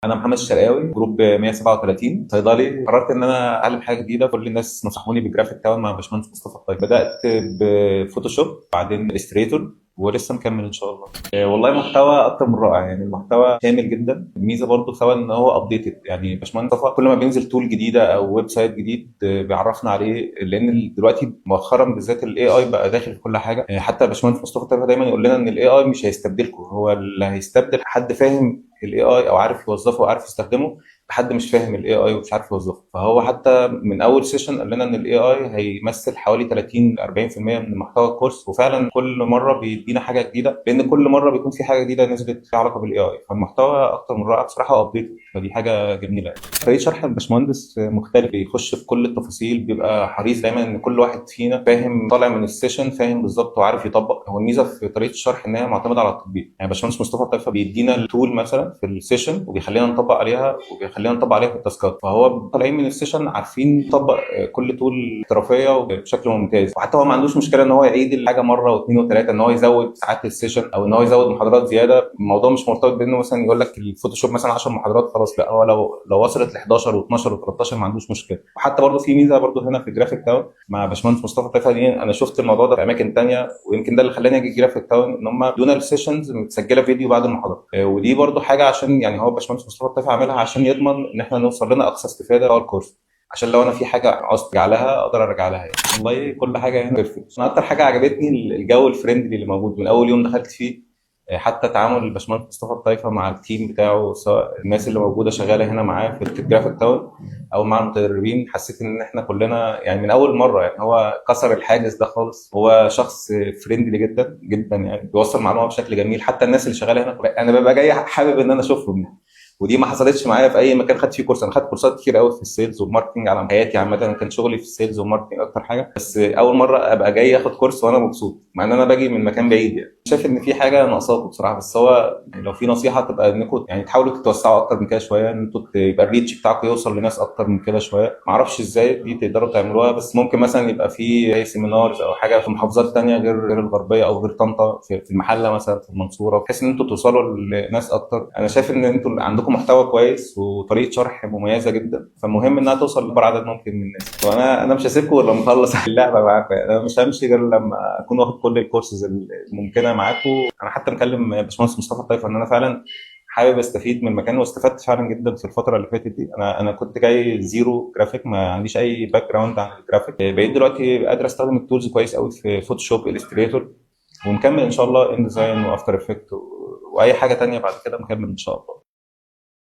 انا محمد الشرقاوي، جروب 137 صيدلي. قررت ان انا اتعلم حاجه جديده. كل الناس نصحوني بجرافيك تاون مع باشمهندس مصطفى الطيب. بدات بفوتوشوب، بعدين الستريتور، ولسه مكمل ان شاء الله. والله محتوى اكتر من رائع، يعني المحتوى شامل جدا. الميزه برضو سواء ان هو ابديتد، يعني باشمهندس مصطفى كل ما بينزل تول جديده او ويب سايت جديد بيعرفنا عليه، لان دلوقتي مؤخرا بالذات الاي اي بقى داخل في كل حاجه. حتى باشمهندس مصطفى الطيب دايما يقول لنا ان الاي اي مش هيستبدلكم، هو اللي هيستبدل حد فاهم الاي اي او عارف يوظفه وعارف يستخدمه بحد مش فاهم الاي اي ومش عارف يوظفه. فهو حتى من اول سيشن قال لنا ان الاي اي هيمثل حوالي 30 40% من محتوى الكورس، وفعلا كل مره بيدينا حاجه جديده، لان كل مره بيكون في حاجه جديده نزلت لها علاقه بالاي اي. فالمحتوى اكتر من رائع بصراحه وابديت، فدي حاجه جميله يعني. طريقه شرح الباشمهندس مختلف، بيخش في كل التفاصيل، بيبقى حريص دايما ان كل واحد فينا فاهم، طالع من السيشن فاهم بالظبط وعارف يطبق. هو الميزه في طريقه الشرح ان هي معتمده على التطبيق. يعني باشمهندس مصطفى الطيفه بيدينا التول مثلا في السيشن وبيخلينا نطبق عليها، وبيخلينا نطبق عليها في التاسكات. فهو طالعين من السيشن عارفين نطبق كل تول احترافيه وبشكل ممتاز. وحتى هو ما عندوش مشكله ان هو يعيد الحاجه مره واثنين وثلاثه، ان هو يزود ساعات السيشن او ان هو يزود محاضرات زياده. الموضوع مش مرتبط بانه مثلا يقول لك الفوتوشوب مثلا 10 محاضرات خلاص، لا، هو لو وصلت ل 11 و12 و13 ما عندوش مشكله. وحتى برضه في ميزه برضه هنا في جرافيك تاون مع باشمهندس مصطفى طيفه دي، انا شفت الموضوع ده في اماكن تانية، ويمكن ده اللي خلاني اجي جرافيك تاون، ان هم دون السيشنز متسجله فيديو بعد المحاضره. ودي برضو حاجه عشان يعني هو باشمهندس مصطفى الطيف عاملها عشان يضمن ان احنا نوصل لنا اقصى استفاده في الكورس، عشان لو انا في حاجه عاوز ارجع لها اقدر ارجع لها يعني. والله كل حاجه هنا بيرفكت. انا اكتر حاجه عجبتني الجو الفريندلي اللي موجود من اول يوم دخلت فيه. حتى تعامل الباشمهندس مصطفى الطيفه مع التيم بتاعه، سواء الناس اللي موجوده شغاله هنا معاه في الجرافيك تاون او مع المتدربين، حسيت ان احنا كلنا يعني من اول مره، يعني هو كسر الحاجز ده خالص. هو شخص فريندلي جدا جدا، يعني بيوصل معلومه بشكل جميل. حتى الناس اللي شغاله هنا انا ببقى جاي حابب ان انا اشوفهم، ودي ما حصلتش معايا في اي مكان خدت فيه كورس. انا خدت كورسات كتير قوي في السيلز والماركتنج على حياتي عامه، انا كان شغلي في السيلز والماركتنج اكتر حاجه، بس اول مره ابقى جاي اخد كورس وانا مبسوط، مع ان انا باجي من مكان بعيد. يعني شايف ان في حاجه ناقصاكم بصراحه، بس هو لو في نصيحه تبقى انكم يعني تحاولوا تتوسعوا اكتر من كده شويه، ان انتوا يبقى الريتش بتاعكم يوصل لناس اكتر من كده شويه. ما اعرفش ازاي دي تقدروا تعملوها، بس ممكن مثلا يبقى في زي سيمينارز او حاجه في محافظات تانية غير الغربيه او غير طنطا، في المحله مثلا في المنصوره، بحيث ان انتوا توصلوا لناس اكتر. انا شايف ان انتوا عندكم محتوى كويس وطريقه شرح مميزه جدا، فالمهم انها توصل لاكبر عدد ممكن من الناس. وانا مش هسيبكم غير لما اخلص اللعبه معاكم، يعني انا مش همشي غير لما اكون واخد كل الكورسز الممكنه معاكم. انا حتى مكلم باشمهندس مصطفى الطيف ان انا فعلا حابب استفيد من المكان، واستفدت فعلا جدا في الفتره اللي فاتت دي. انا كنت جاي زيرو جرافيك، ما عنديش اي باك جراوند عن الجرافيك، بقيت دلوقتي قادر استخدم التولز كويس قوي في فوتوشوب الستريتور، ونكمل ان شاء الله ان ديزاين وافتر افكت واي حاجه تانية بعد كده، نكمل ان شاء الله.